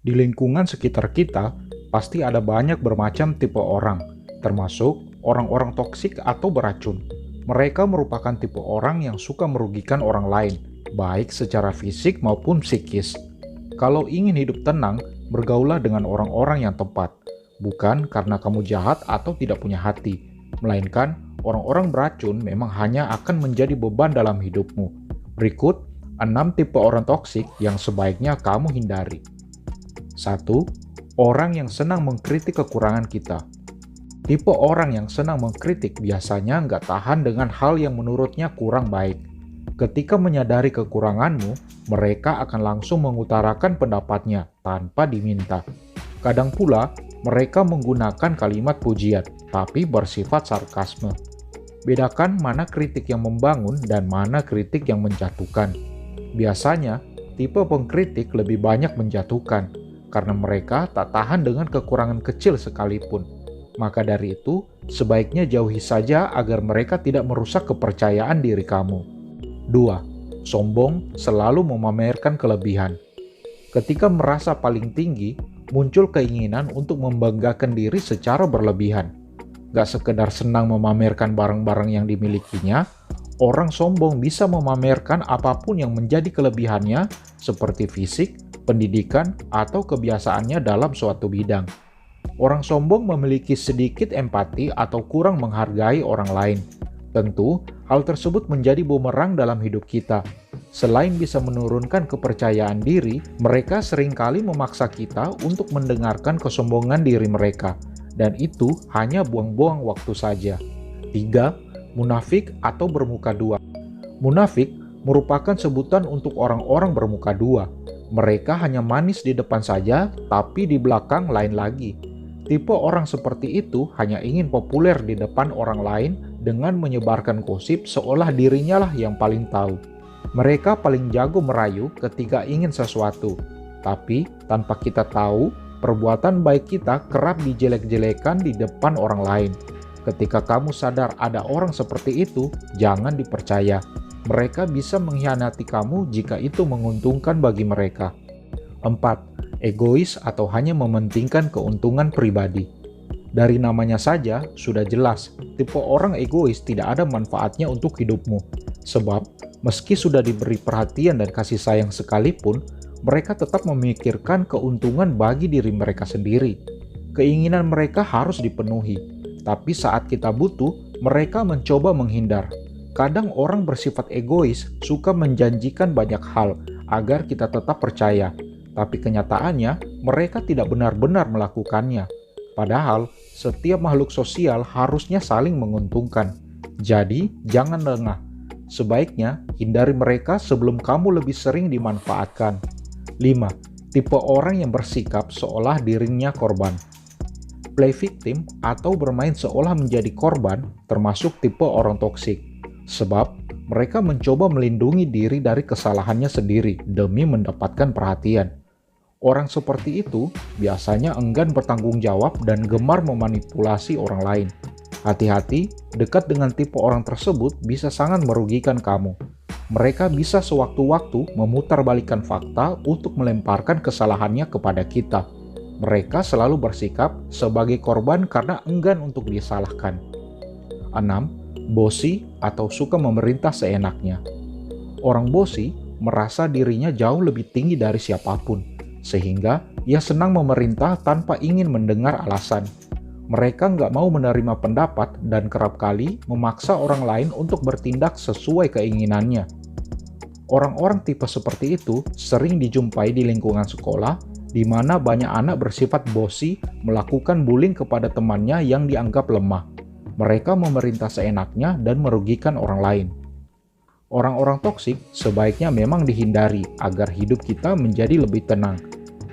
Di lingkungan sekitar kita, pasti ada banyak bermacam tipe orang, termasuk orang-orang toksik atau beracun. Mereka merupakan tipe orang yang suka merugikan orang lain, baik secara fisik maupun psikis. Kalau ingin hidup tenang, bergaulah dengan orang-orang yang tepat, bukan karena kamu jahat atau tidak punya hati, melainkan orang-orang beracun memang hanya akan menjadi beban dalam hidupmu. Berikut 6 tipe orang toksik yang sebaiknya kamu hindari. 1. Orang yang senang mengkritik kekurangan kita. Tipe orang yang senang mengkritik biasanya nggak tahan dengan hal yang menurutnya kurang baik. Ketika menyadari kekuranganmu, mereka akan langsung mengutarakan pendapatnya tanpa diminta. Kadang pula, mereka menggunakan kalimat pujian, tapi bersifat sarkasme. Bedakan mana kritik yang membangun dan mana kritik yang menjatuhkan. Biasanya, tipe pengkritik lebih banyak menjatuhkan, karena mereka tak tahan dengan kekurangan kecil sekalipun. Maka dari itu, sebaiknya jauhi saja agar mereka tidak merusak kepercayaan diri kamu. 2. Sombong selalu memamerkan kelebihan. Ketika merasa paling tinggi, muncul keinginan untuk membanggakan diri secara berlebihan. Gak sekedar senang memamerkan barang-barang yang dimilikinya, orang sombong bisa memamerkan apapun yang menjadi kelebihannya seperti fisik, pendidikan, atau kebiasaannya dalam suatu bidang. Orang sombong memiliki sedikit empati atau kurang menghargai orang lain. Tentu, hal tersebut menjadi bumerang dalam hidup kita. Selain bisa menurunkan kepercayaan diri, mereka seringkali memaksa kita untuk mendengarkan kesombongan diri mereka, dan itu hanya buang-buang waktu saja. 3. Munafik atau bermuka dua. Munafik merupakan sebutan untuk orang-orang bermuka dua. Mereka hanya manis di depan saja, tapi di belakang lain lagi. Tipe orang seperti itu hanya ingin populer di depan orang lain dengan menyebarkan gosip seolah dirinya lah yang paling tahu. Mereka paling jago merayu ketika ingin sesuatu, tapi tanpa kita tahu, perbuatan baik kita kerap dijelek-jelekan di depan orang lain. Ketika kamu sadar ada orang seperti itu, jangan dipercaya. Mereka bisa mengkhianati kamu jika itu menguntungkan bagi mereka. 4. Egois atau hanya mementingkan keuntungan pribadi. Dari namanya saja sudah jelas, tipe orang egois tidak ada manfaatnya untuk hidupmu. Sebab, meski sudah diberi perhatian dan kasih sayang sekalipun, mereka tetap memikirkan keuntungan bagi diri mereka sendiri. Keinginan mereka harus dipenuhi, tapi saat kita butuh, mereka mencoba menghindar. Kadang orang bersifat egois suka menjanjikan banyak hal agar kita tetap percaya, tapi kenyataannya mereka tidak benar-benar melakukannya. Padahal, setiap makhluk sosial harusnya saling menguntungkan. Jadi, jangan lengah. Sebaiknya, hindari mereka sebelum kamu lebih sering dimanfaatkan. 5. Tipe orang yang bersikap seolah dirinya korban. Play victim atau bermain seolah menjadi korban termasuk tipe orang toksik. Sebab, mereka mencoba melindungi diri dari kesalahannya sendiri demi mendapatkan perhatian. Orang seperti itu biasanya enggan bertanggung jawab dan gemar memanipulasi orang lain. Hati-hati, dekat dengan tipe orang tersebut bisa sangat merugikan kamu. Mereka bisa sewaktu-waktu memutarbalikkan fakta untuk melemparkan kesalahannya kepada kita. Mereka selalu bersikap sebagai korban karena enggan untuk disalahkan. 6. Bosi atau suka memerintah seenaknya. Orang bosi merasa dirinya jauh lebih tinggi dari siapapun, sehingga ia senang memerintah tanpa ingin mendengar alasan. Mereka nggak mau menerima pendapat dan kerap kali memaksa orang lain untuk bertindak sesuai keinginannya. Orang-orang tipe seperti itu sering dijumpai di lingkungan sekolah, di mana banyak anak bersifat bosi melakukan bullying kepada temannya yang dianggap lemah. Mereka memerintah seenaknya dan merugikan orang lain. Orang-orang toksik sebaiknya memang dihindari agar hidup kita menjadi lebih tenang.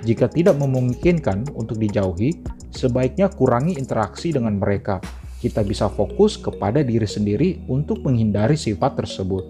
Jika tidak memungkinkan untuk dijauhi, sebaiknya kurangi interaksi dengan mereka. Kita bisa fokus kepada diri sendiri untuk menghindari sifat tersebut.